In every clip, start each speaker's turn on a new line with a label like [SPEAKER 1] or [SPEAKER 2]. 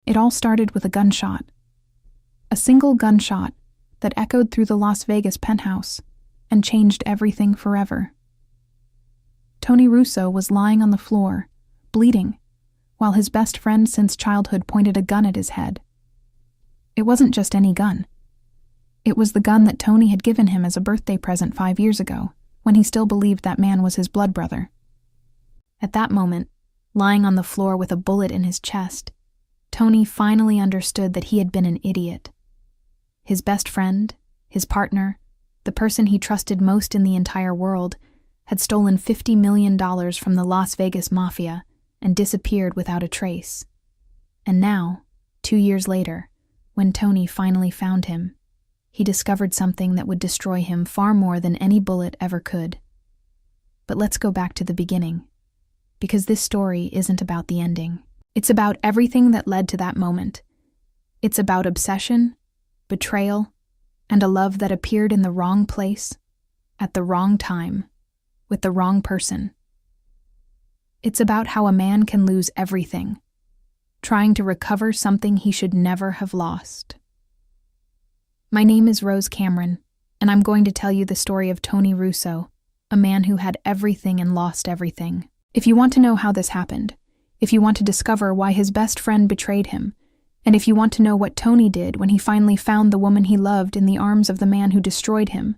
[SPEAKER 1] It all started with a gunshot. A single gunshot that echoed through the Las Vegas penthouse and changed everything forever. Tony Russo was lying on the floor, bleeding, while his best friend since childhood pointed a gun at his head. It wasn't just any gun. It was the gun that Tony had given him as a birthday present 5 years ago, when he still believed that man was his blood brother. At that moment, lying on the floor with a bullet in his chest, Tony finally understood that he had been an idiot. His best friend, his partner, the person he trusted most in the entire world, had stolen $50 million from the Las Vegas mafia and disappeared without a trace. And now, 2 years later, when Tony finally found him, he discovered something that would destroy him far more than any bullet ever could. But let's go back to the beginning, because this story isn't about the ending. It's about everything that led to that moment. It's about obsession, betrayal, and a love that appeared in the wrong place, at the wrong time, with the wrong person. It's about how a man can lose everything, trying to recover something he should never have lost. My name is Rose Cameron, and I'm going to tell you the story of Tony Russo, a man who had everything and lost everything. If you want to know how this happened, if you want to discover why his best friend betrayed him, and if you want to know what Tony did when he finally found the woman he loved in the arms of the man who destroyed him,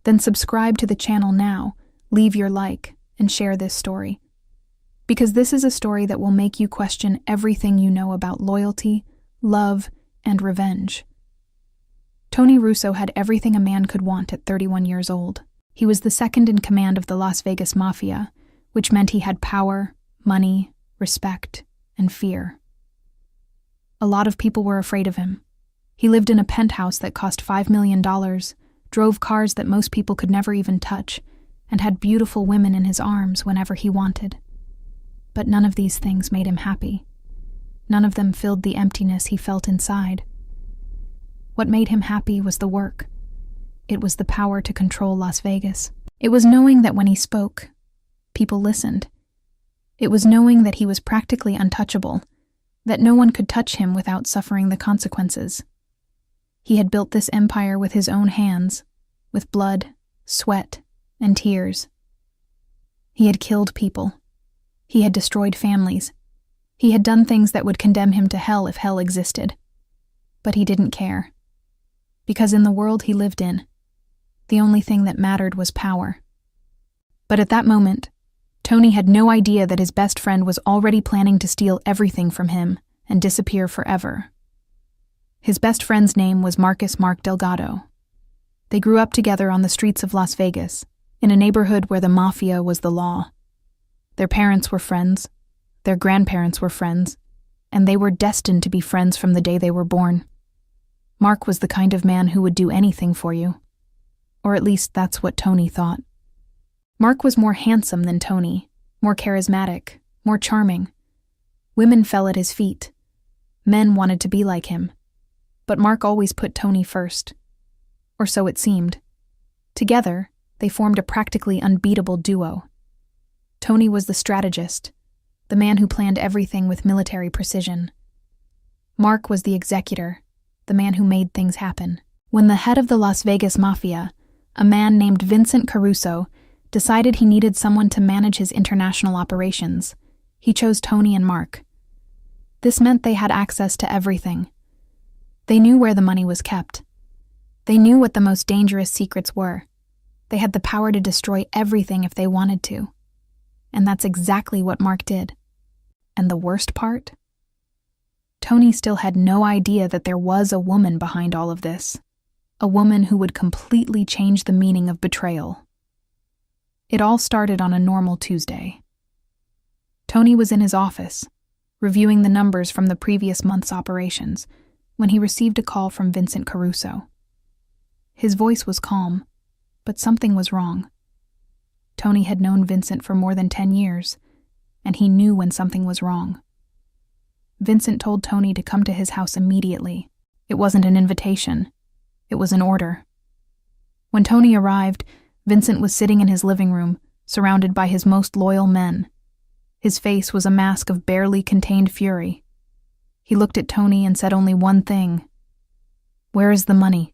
[SPEAKER 1] then subscribe to the channel now, leave your like, and share this story. Because this is a story that will make you question everything you know about loyalty, love, and revenge. Tony Russo had everything a man could want at 31 years old. He was the second in command of the Las Vegas mafia, which meant he had power, money, respect, and fear. A lot of people were afraid of him. He lived in a penthouse that cost $5 million, drove cars that most people could never even touch, and had beautiful women in his arms whenever he wanted. But none of these things made him happy. None of them filled the emptiness he felt inside. What made him happy was the work. It was the power to control Las Vegas. It was knowing that when he spoke, people listened. It was knowing that he was practically untouchable, that no one could touch him without suffering the consequences. He had built this empire with his own hands, with blood, sweat, and tears. He had killed people. He had destroyed families. He had done things that would condemn him to hell if hell existed. But he didn't care. Because in the world he lived in, the only thing that mattered was power. But at that moment, Tony had no idea that his best friend was already planning to steal everything from him and disappear forever. His best friend's name was Marcus Mark Delgado. They grew up together on the streets of Las Vegas, in a neighborhood where the mafia was the law. Their parents were friends, their grandparents were friends, and they were destined to be friends from the day they were born. Mark was the kind of man who would do anything for you. Or at least that's what Tony thought. Mark was more handsome than Tony, more charismatic, more charming. Women fell at his feet. Men wanted to be like him. But Mark always put Tony first. Or so it seemed. Together, they formed a practically unbeatable duo. Tony was the strategist, the man who planned everything with military precision. Mark was the executor, the man who made things happen. When the head of the Las Vegas mafia, a man named Vincent Caruso, decided he needed someone to manage his international operations, he chose Tony and Mark. This meant they had access to everything. They knew where the money was kept. They knew what the most dangerous secrets were. They had the power to destroy everything if they wanted to. And that's exactly what Mark did. And the worst part? Tony still had no idea that there was a woman behind all of this. A woman who would completely change the meaning of betrayal. It all started on a normal Tuesday. Tony was in his office, reviewing the numbers from the previous month's operations, when he received a call from Vincent Caruso. His voice was calm, but something was wrong. Tony had known Vincent for more than 10 years, and he knew when something was wrong. Vincent told Tony to come to his house immediately. It wasn't an invitation. It was an order. When Tony arrived, Vincent was sitting in his living room, surrounded by his most loyal men. His face was a mask of barely contained fury. He looked at Tony and said only one thing. "Where is the money?"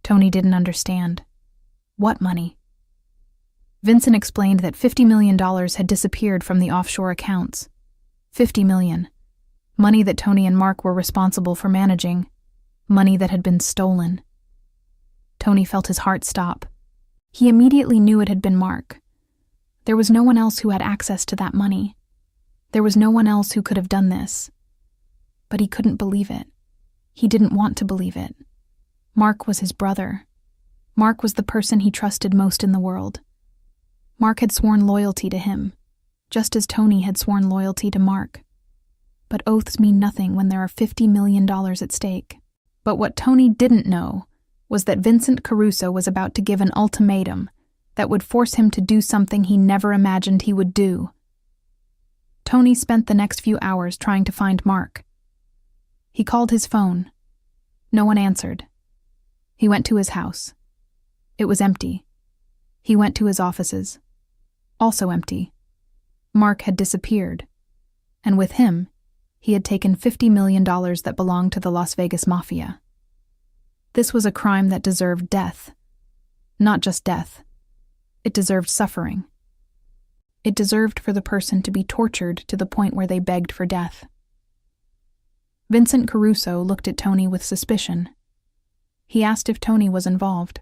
[SPEAKER 1] Tony didn't understand. What money? Vincent explained that $50 million had disappeared from the offshore accounts. $50 million. Money that Tony and Mark were responsible for managing. Money that had been stolen. Tony felt his heart stop. He immediately knew it had been Mark. There was no one else who had access to that money. There was no one else who could have done this. But he couldn't believe it. He didn't want to believe it. Mark was his brother. Mark was the person he trusted most in the world. Mark had sworn loyalty to him, just as Tony had sworn loyalty to Mark. But oaths mean nothing when there are $50 million at stake. But what Tony didn't know was that Vincent Caruso was about to give an ultimatum that would force him to do something he never imagined he would do. Tony spent the next few hours trying to find Mark. He called his phone. No one answered. He went to his house. It was empty. He went to his offices. Also empty. Mark had disappeared. And with him, he had taken $50 million that belonged to the Las Vegas mafia. This was a crime that deserved death. Not just death. It deserved suffering. It deserved for the person to be tortured to the point where they begged for death. Vincent Caruso looked at Tony with suspicion. He asked if Tony was involved.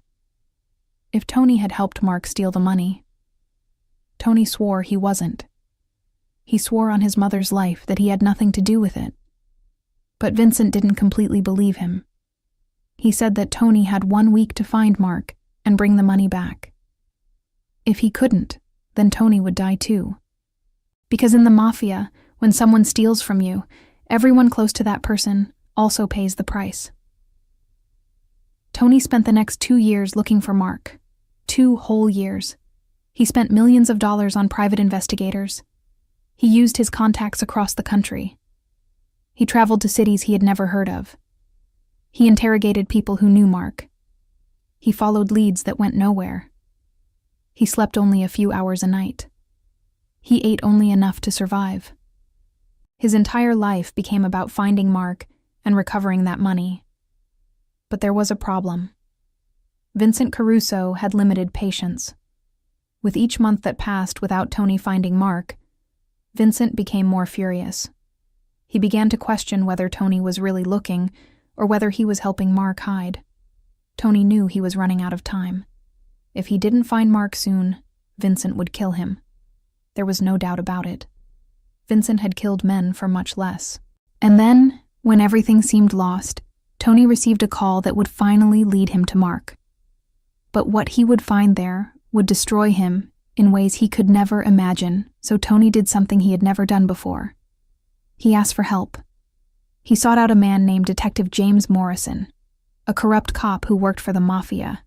[SPEAKER 1] If Tony had helped Mark steal the money. Tony swore he wasn't. He swore on his mother's life that he had nothing to do with it. But Vincent didn't completely believe him. He said that Tony had 1 week to find Mark and bring the money back. If he couldn't, then Tony would die too. Because in the mafia, when someone steals from you, everyone close to that person also pays the price. Tony spent the next 2 years looking for Mark. 2 whole years. He spent millions of dollars on private investigators. He used his contacts across the country. He traveled to cities he had never heard of. He interrogated people who knew Mark. He followed leads that went nowhere. He slept only a few hours a night. He ate only enough to survive. His entire life became about finding Mark and recovering that money. But there was a problem. Vincent Caruso had limited patience. With each month that passed without Tony finding Mark, Vincent became more furious. He began to question whether Tony was really looking or whether he was helping Mark hide. Tony knew he was running out of time. If he didn't find Mark soon, Vincent would kill him. There was no doubt about it. Vincent had killed men for much less. And then, when everything seemed lost, Tony received a call that would finally lead him to Mark. But what he would find there would destroy him in ways he could never imagine, so Tony did something he had never done before. He asked for help. He sought out a man named Detective James Morrison, a corrupt cop who worked for the mafia.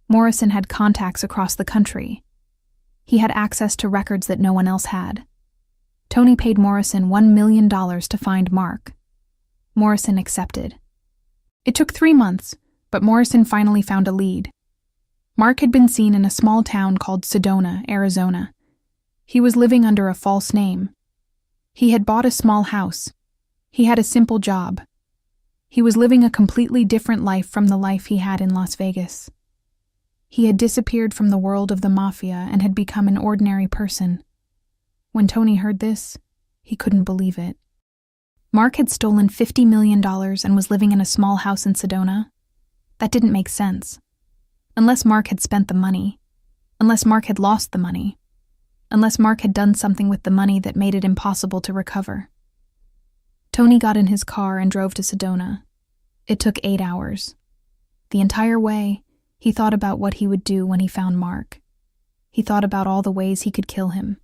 [SPEAKER 1] Morrison had contacts across the country. He had access to records that no one else had. Tony paid Morrison $1 million to find Mark. Morrison accepted. It took 3 months, but Morrison finally found a lead. Mark had been seen in a small town called Sedona, Arizona. He was living under a false name. He had bought a small house. He had a simple job. He was living a completely different life from the life he had in Las Vegas. He had disappeared from the world of the mafia and had become an ordinary person. When Tony heard this, he couldn't believe it. Mark had stolen $50 million and was living in a small house in Sedona. That didn't make sense. Unless Mark had spent the money. Unless Mark had lost the money. Unless Mark had done something with the money that made it impossible to recover. Tony got in his car and drove to Sedona. It took 8 hours. The entire way, he thought about what he would do when he found Mark. He thought about all the ways he could kill him.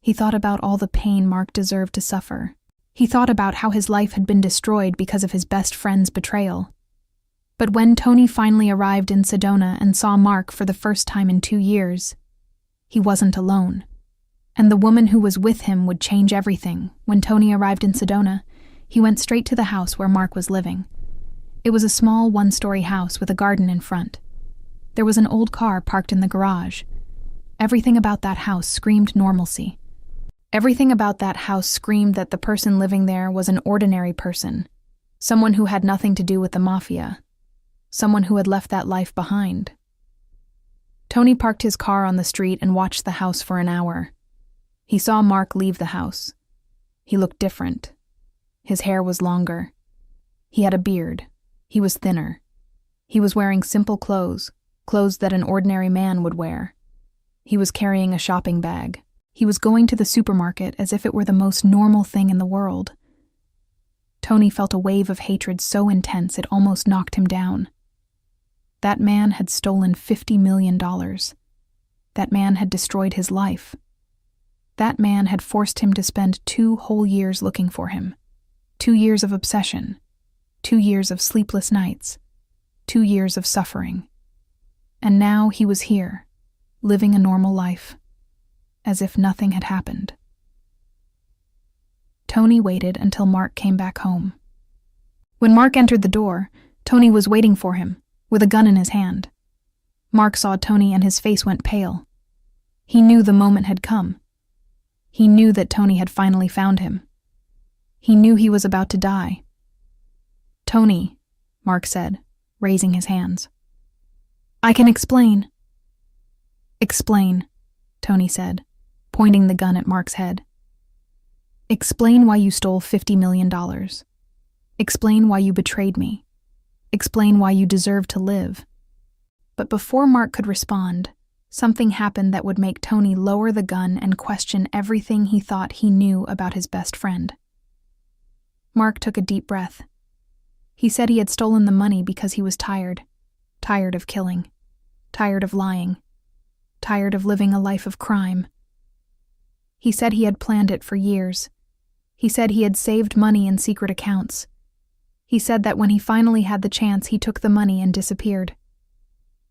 [SPEAKER 1] He thought about all the pain Mark deserved to suffer. He thought about how his life had been destroyed because of his best friend's betrayal. But when Tony finally arrived in Sedona and saw Mark for the first time in 2 years, he wasn't alone. And the woman who was with him would change everything. When Tony arrived in Sedona, he went straight to the house where Mark was living. It was a small 1-story house with a garden in front. There was an old car parked in the garage. Everything about that house screamed normalcy. Everything about that house screamed that the person living there was an ordinary person, someone who had nothing to do with the mafia, someone who had left that life behind. Tony parked his car on the street and watched the house for an hour. He saw Mark leave the house. He looked different. His hair was longer. He had a beard. He was thinner. He was wearing simple clothes that an ordinary man would wear. He was carrying a shopping bag. He was going to the supermarket as if it were the most normal thing in the world. Tony felt a wave of hatred so intense it almost knocked him down. That man had stolen $50 million. That man had destroyed his life. That man had forced him to spend 2 whole years looking for him. 2 years of obsession. 2 years of sleepless nights. 2 years of suffering. And now he was here, living a normal life, as if nothing had happened. Tony waited until Mark came back home. When Mark entered the door, Tony was waiting for him, with a gun in his hand. Mark saw Tony and his face went pale. He knew the moment had come. He knew that Tony had finally found him. He knew he was about to die. "Tony," Mark said, raising his hands. "I can explain." "Explain," Tony said, pointing the gun at Mark's head. "Explain why you stole $50 million. Explain why you betrayed me. Explain why you deserve to live." But before Mark could respond, something happened that would make Tony lower the gun and question everything he thought he knew about his best friend. Mark took a deep breath. He said he had stolen the money because he was tired. Tired of killing. Tired of lying. Tired of living a life of crime. He said he had planned it for years. He said he had saved money in secret accounts. He said that when he finally had the chance, he took the money and disappeared.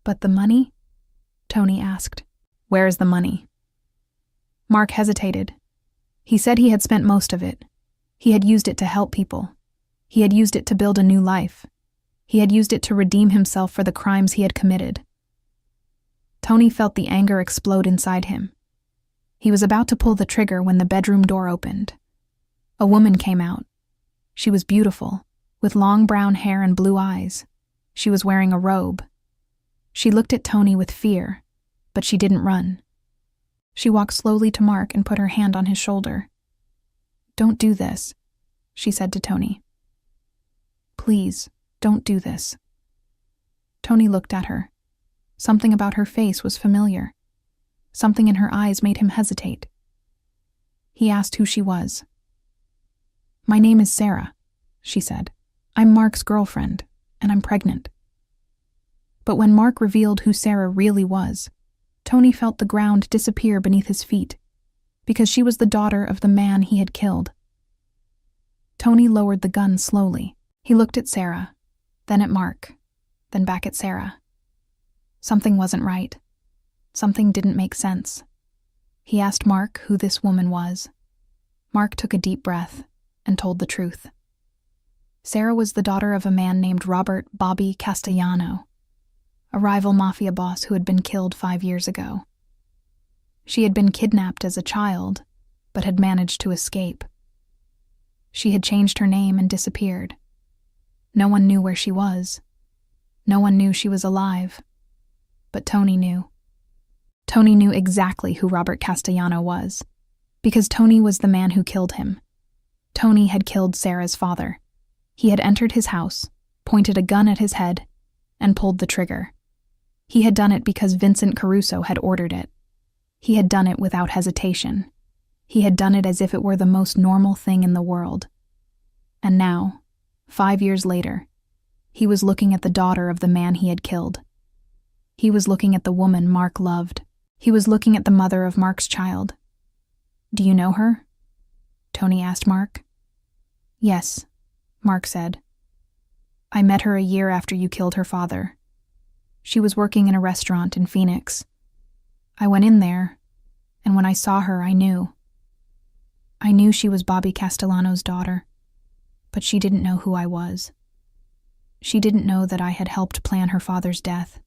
[SPEAKER 1] "But the money?" Tony asked. "Where is the money?" Mark hesitated. He said he had spent most of it. He had used it to help people. He had used it to build a new life. He had used it to redeem himself for the crimes he had committed. Tony felt the anger explode inside him. He was about to pull the trigger when the bedroom door opened. A woman came out. She was beautiful, with long brown hair and blue eyes. She was wearing a robe. She looked at Tony with fear, but she didn't run. She walked slowly to Mark and put her hand on his shoulder. "Don't do this," she said to Tony. "Please, don't do this." Tony looked at her. Something about her face was familiar. Something in her eyes made him hesitate. He asked who she was. "My name is Sarah," she said. "I'm Mark's girlfriend, and I'm pregnant." But when Mark revealed who Sarah really was, Tony felt the ground disappear beneath his feet, because she was the daughter of the man he had killed. Tony lowered the gun slowly. He looked at Sarah, then at Mark, then back at Sarah. Something wasn't right. Something didn't make sense. He asked Mark who this woman was. Mark took a deep breath and told the truth. Sarah was the daughter of a man named Robert "Bobby" Castellano, a rival mafia boss who had been killed 5 years ago. She had been kidnapped as a child, but had managed to escape. She had changed her name and disappeared. No one knew where she was. No one knew she was alive. But Tony knew. Tony knew exactly who Robert Castellano was, because Tony was the man who killed him. Tony had killed Sarah's father. He had entered his house, pointed a gun at his head, and pulled the trigger. He had done it because Vincent Caruso had ordered it. He had done it without hesitation. He had done it as if it were the most normal thing in the world. And now, 5 years later, he was looking at the daughter of the man he had killed. He was looking at the woman Mark loved. He was looking at the mother of Mark's child. "Do you know her?" Tony asked Mark. "Yes," Mark said. "I met her a year after you killed her father. She was working in a restaurant in Phoenix. I went in there, and when I saw her, I knew. I knew she was Bobby Castellano's daughter, but she didn't know who I was. She didn't know that I had helped plan her father's death."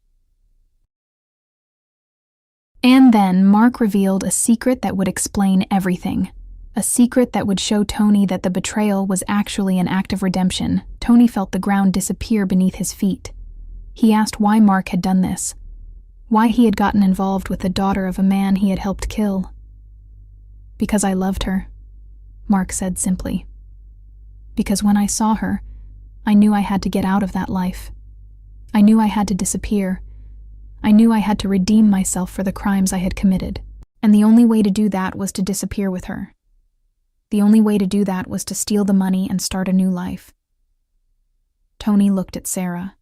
[SPEAKER 1] And then Mark revealed a secret that would explain everything. A secret that would show Tony that the betrayal was actually an act of redemption. Tony felt the ground disappear beneath his feet. He asked why Mark had done this, why he had gotten involved with the daughter of a man he had helped kill. "Because I loved her," Mark said simply. "Because when I saw her, I knew I had to get out of that life. I knew I had to disappear. I knew I had to redeem myself for the crimes I had committed. And the only way to do that was to disappear with her. The only way to do that was to steal the money and start a new life." Tony looked at Sarah.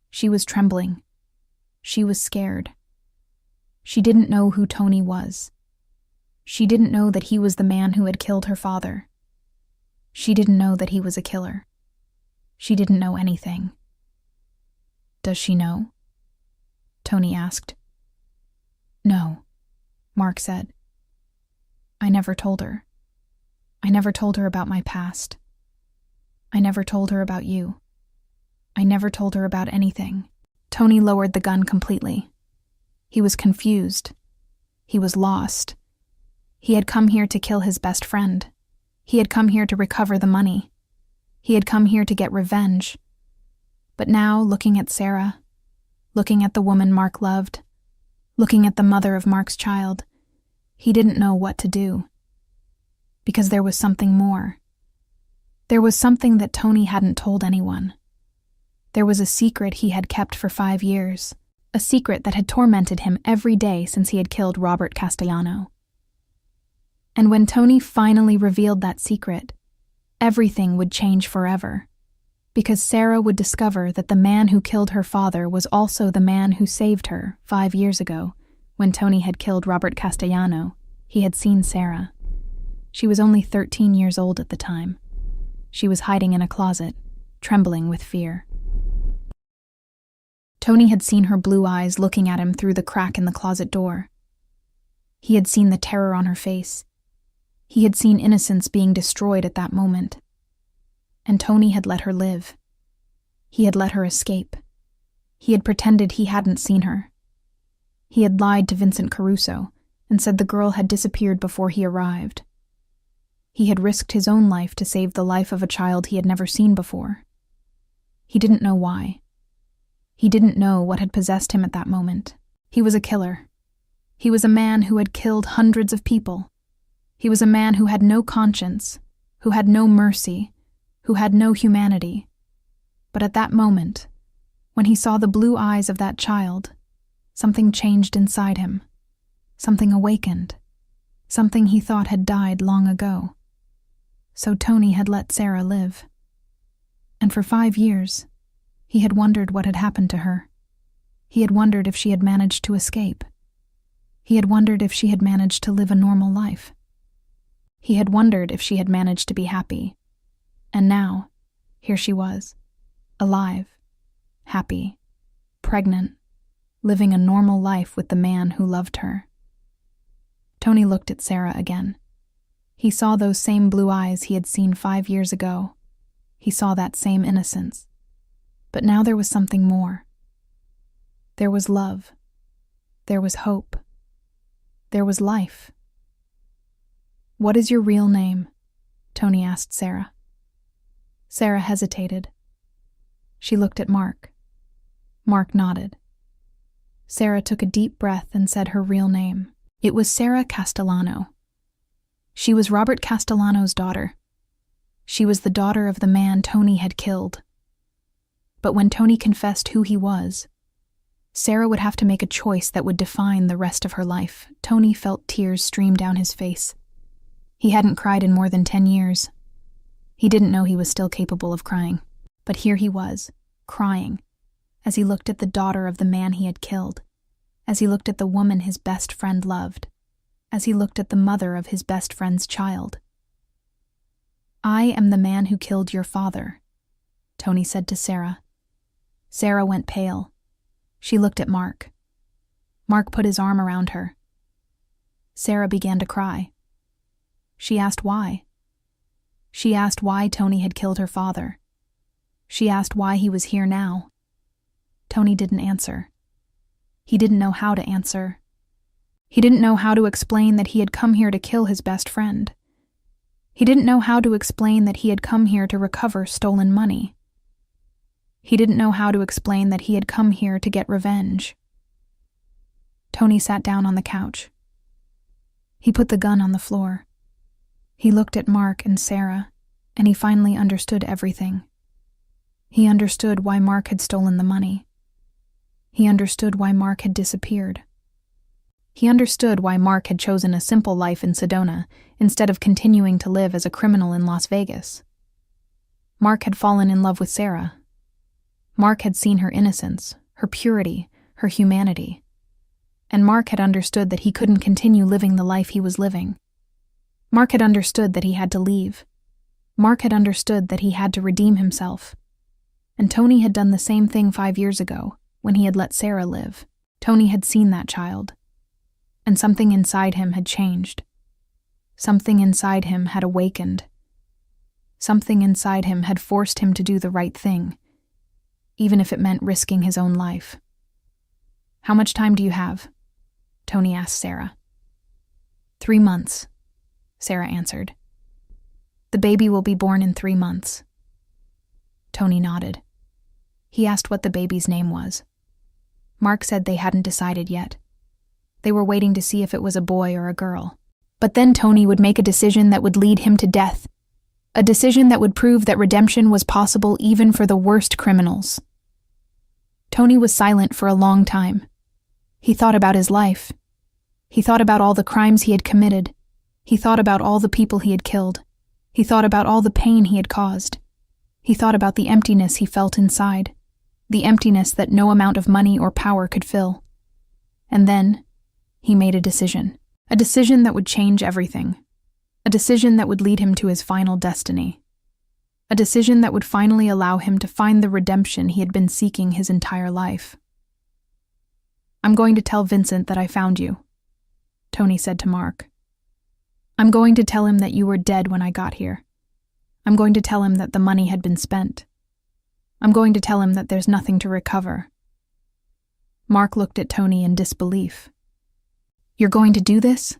[SPEAKER 1] She was trembling. She was scared. She didn't know who Tony was. She didn't know that he was the man who had killed her father. She didn't know that he was a killer. She didn't know anything. "Does she know?" Tony asked. "No," Mark said. "I never told her. I never told her about my past. I never told her about you. I never told her about anything." Tony lowered the gun completely. He was confused. He was lost. He had come here to kill his best friend. He had come here to recover the money. He had come here to get revenge. But now, looking at Sarah, looking at the woman Mark loved, looking at the mother of Mark's child, he didn't know what to do. Because there was something more. There was something that Tony hadn't told anyone. There was a secret he had kept for 5 years, a secret that had tormented him every day since he had killed Robert Castellano. And when Tony finally revealed that secret, everything would change forever, because Sarah would discover that the man who killed her father was also the man who saved her 5 years ago. When Tony had killed Robert Castellano, he had seen Sarah. She was only 13 years old at the time. She was hiding in a closet, trembling with fear. Tony had seen her blue eyes looking at him through the crack in the closet door. He had seen the terror on her face. He had seen innocence being destroyed at that moment. And Tony had let her live. He had let her escape. He had pretended he hadn't seen her. He had lied to Vincent Caruso and said the girl had disappeared before he arrived. He had risked his own life to save the life of a child he had never seen before. He didn't know why. He didn't know what had possessed him at that moment. He was a killer. He was a man who had killed hundreds of people. He was a man who had no conscience, who had no mercy, who had no humanity. But at that moment, when he saw the blue eyes of that child, something changed inside him. Something awakened. Something he thought had died long ago. So Tony had let Sarah live. And for 5 years, he had wondered what had happened to her. He had wondered if she had managed to escape. He had wondered if she had managed to live a normal life. He had wondered if she had managed to be happy. And now, here she was, alive, happy, pregnant, living a normal life with the man who loved her. Tony looked at Sarah again. He saw those same blue eyes he had seen 5 years ago. He saw that same innocence. But now there was something more. There was love. There was hope. There was life. "What is your real name?" Tony asked Sarah. Sarah hesitated. She looked at Mark. Mark nodded. Sarah took a deep breath and said her real name. It was Sarah Castellano. She was Robert Castellano's daughter. She was the daughter of the man Tony had killed. But when Tony confessed who he was, Sarah would have to make a choice that would define the rest of her life. Tony felt tears stream down his face. He hadn't cried in more than 10 years. He didn't know he was still capable of crying. But here he was, crying, as he looked at the daughter of the man he had killed, as he looked at the woman his best friend loved, as he looked at the mother of his best friend's child. "I am the man who killed your father," Tony said to Sarah. Sarah went pale. She looked at Mark. Mark put his arm around her. Sarah began to cry. She asked why. She asked why Tony had killed her father. She asked why he was here now. Tony didn't answer. He didn't know how to answer. He didn't know how to explain that he had come here to kill his best friend. He didn't know how to explain that he had come here to recover stolen money. He didn't know how to explain that he had come here to get revenge. Tony sat down on the couch. He put the gun on the floor. He looked at Mark and Sarah, and he finally understood everything. He understood why Mark had stolen the money. He understood why Mark had disappeared. He understood why Mark had chosen a simple life in Sedona instead of continuing to live as a criminal in Las Vegas. Mark had fallen in love with Sarah. Mark had seen her innocence, her purity, her humanity. And Mark had understood that he couldn't continue living the life he was living. Mark had understood that he had to leave. Mark had understood that he had to redeem himself. And Tony had done the same thing 5 years ago, when he had let Sarah live. Tony had seen that child. And something inside him had changed. Something inside him had awakened. Something inside him had forced him to do the right thing, even if it meant risking his own life. "How much time do you have?" Tony asked Sarah. 3 months, Sarah answered. "The baby will be born in 3 months." Tony nodded. He asked what the baby's name was. Mark said they hadn't decided yet. They were waiting to see if it was a boy or a girl. But then Tony would make a decision that would lead him to death. A decision that would prove that redemption was possible even for the worst criminals. Tony was silent for a long time. He thought about his life. He thought about all the crimes he had committed. He thought about all the people he had killed. He thought about all the pain he had caused. He thought about the emptiness he felt inside, the emptiness that no amount of money or power could fill. And then, he made a decision that would change everything, a decision that would lead him to his final destiny, a decision that would finally allow him to find the redemption he had been seeking his entire life. "I'm going to tell Vincent that I found you," Tony said to Mark. "I'm going to tell him that you were dead when I got here. I'm going to tell him that the money had been spent. I'm going to tell him that there's nothing to recover." Mark looked at Tony in disbelief. "You're going to do this?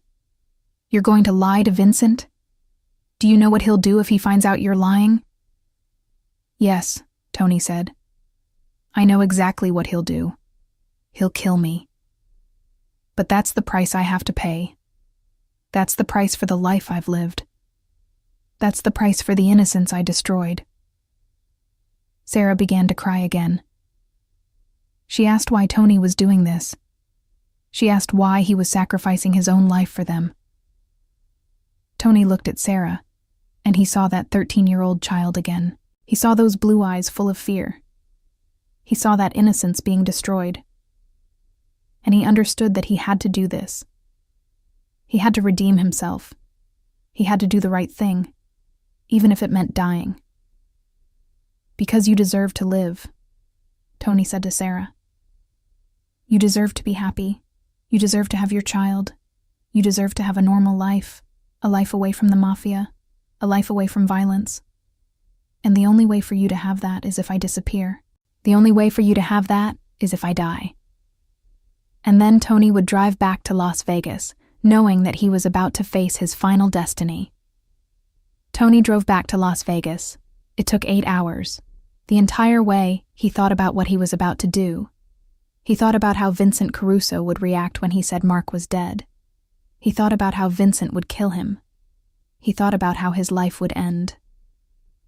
[SPEAKER 1] You're going to lie to Vincent? Do you know what he'll do if he finds out you're lying?" "Yes," Tony said. "I know exactly what he'll do. He'll kill me. But that's the price I have to pay. That's the price for the life I've lived. That's the price for the innocence I destroyed." Sarah began to cry again. She asked why Tony was doing this. She asked why he was sacrificing his own life for them. Tony looked at Sarah, and he saw that 13-year-old child again. He saw those blue eyes full of fear. He saw that innocence being destroyed. And he understood that he had to do this. He had to redeem himself. He had to do the right thing, even if it meant dying. "Because you deserve to live," Tony said to Sarah. "You deserve to be happy. You deserve to have your child. You deserve to have a normal life, a life away from the mafia, a life away from violence. And the only way for you to have that is if I disappear. The only way for you to have that is if I die." And then Tony would drive back to Las Vegas, knowing that he was about to face his final destiny. Tony drove back to Las Vegas. It took 8 hours. The entire way, he thought about what he was about to do. He thought about how Vincent Caruso would react when he said Mark was dead. He thought about how Vincent would kill him. He thought about how his life would end.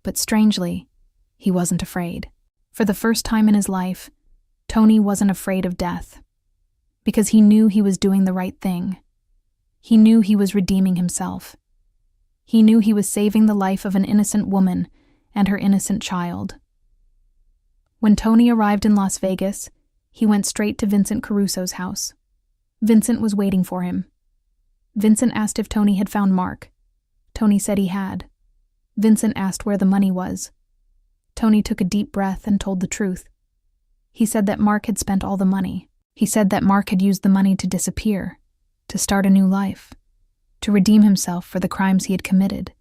[SPEAKER 1] But strangely, he wasn't afraid. For the first time in his life, Tony wasn't afraid of death. Because he knew he was doing the right thing. He knew he was redeeming himself. He knew he was saving the life of an innocent woman and her innocent child. When Tony arrived in Las Vegas, he went straight to Vincent Caruso's house. Vincent was waiting for him. Vincent asked if Tony had found Mark. Tony said he had. Vincent asked where the money was. Tony took a deep breath and told the truth. He said that Mark had spent all the money. He said that Mark had used the money to disappear, to start a new life, to redeem himself for the crimes he had committed.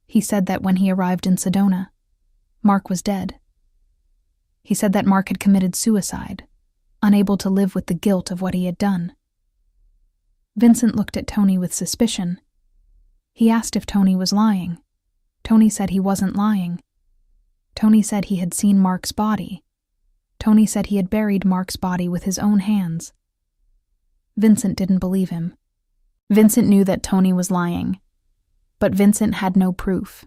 [SPEAKER 1] He said that when he arrived in Sedona, Mark was dead. He said that Mark had committed suicide, unable to live with the guilt of what he had done. Vincent looked at Tony with suspicion. He asked if Tony was lying. Tony said he wasn't lying. Tony said he had seen Mark's body. Tony said he had buried Mark's body with his own hands. Vincent didn't believe him. Vincent knew that Tony was lying, but Vincent had no proof.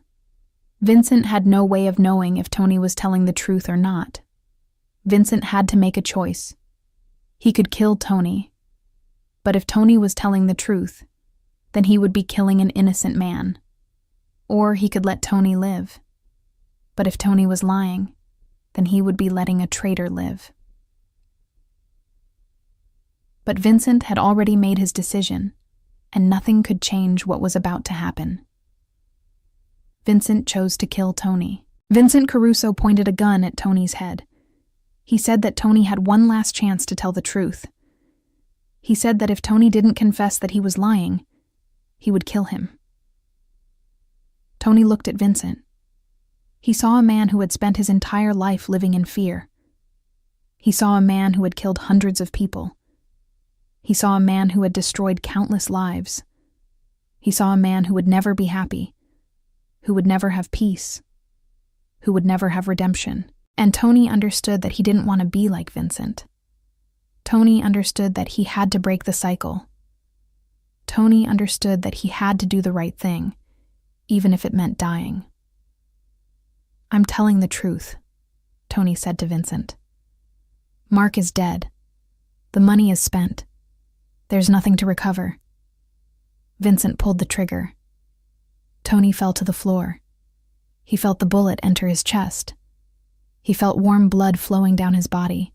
[SPEAKER 1] Vincent had no way of knowing if Tony was telling the truth or not. Vincent had to make a choice. He could kill Tony, but if Tony was telling the truth, then he would be killing an innocent man. Or he could let Tony live. But if Tony was lying, then he would be letting a traitor live. But Vincent had already made his decision, and nothing could change what was about to happen. Vincent chose to kill Tony. Vincent Caruso pointed a gun at Tony's head. He said that Tony had one last chance to tell the truth. He said that if Tony didn't confess that he was lying, he would kill him. Tony looked at Vincent. He saw a man who had spent his entire life living in fear. He saw a man who had killed hundreds of people. He saw a man who had destroyed countless lives. He saw a man who would never be happy, who would never have peace, who would never have redemption. And Tony understood that he didn't want to be like Vincent. Tony understood that he had to break the cycle. Tony understood that he had to do the right thing, even if it meant dying. "I'm telling the truth," Tony said to Vincent. "Mark is dead. The money is spent. There's nothing to recover." Vincent pulled the trigger. Tony fell to the floor. He felt the bullet enter his chest. He felt warm blood flowing down his body.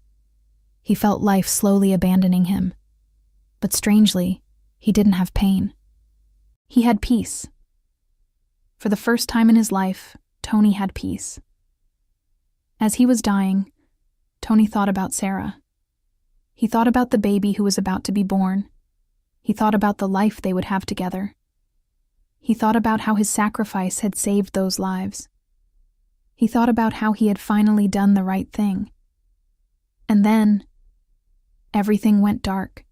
[SPEAKER 1] He felt life slowly abandoning him. But strangely, he didn't have pain. He had peace. For the first time in his life, Tony had peace. As he was dying, Tony thought about Sarah. He thought about the baby who was about to be born. He thought about the life they would have together. He thought about how his sacrifice had saved those lives. He thought about how he had finally done the right thing. And then, everything went dark,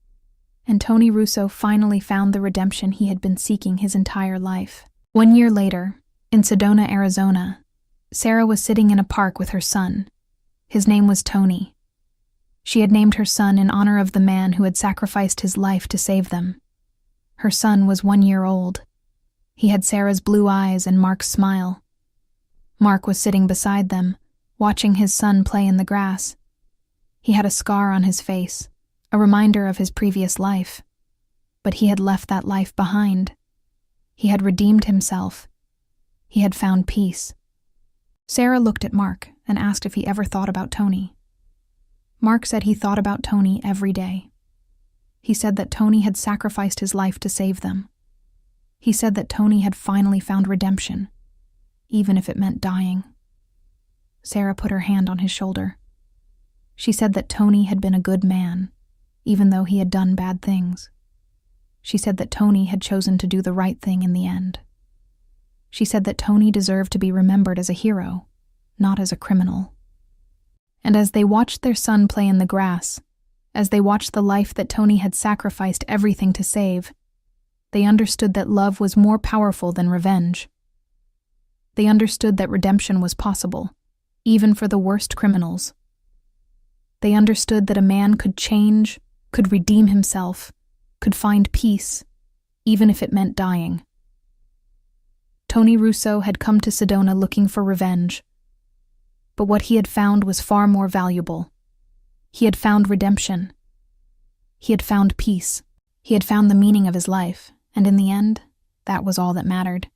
[SPEAKER 1] and Tony Russo finally found the redemption he had been seeking his entire life. 1 year later, in Sedona, Arizona, Sarah was sitting in a park with her son. His name was Tony. She had named her son in honor of the man who had sacrificed his life to save them. Her son was 1 year old. He had Sarah's blue eyes and Mark's smile. Mark was sitting beside them, watching his son play in the grass. He had a scar on his face, a reminder of his previous life. But he had left that life behind. He had redeemed himself. He had found peace. Sarah looked at Mark and asked if he ever thought about Tony. Mark said he thought about Tony every day. He said that Tony had sacrificed his life to save them. He said that Tony had finally found redemption, even if it meant dying. Sarah put her hand on his shoulder. She said that Tony had been a good man, even though he had done bad things. She said that Tony had chosen to do the right thing in the end. She said that Tony deserved to be remembered as a hero, not as a criminal. And as they watched their son play in the grass, as they watched the life that Tony had sacrificed everything to save, they understood that love was more powerful than revenge. They understood that redemption was possible, even for the worst criminals. They understood that a man could change, could redeem himself, could find peace, even if it meant dying. Tony Russo had come to Sedona looking for revenge. But what he had found was far more valuable. He had found redemption. He had found peace. He had found the meaning of his life, and in the end, that was all that mattered.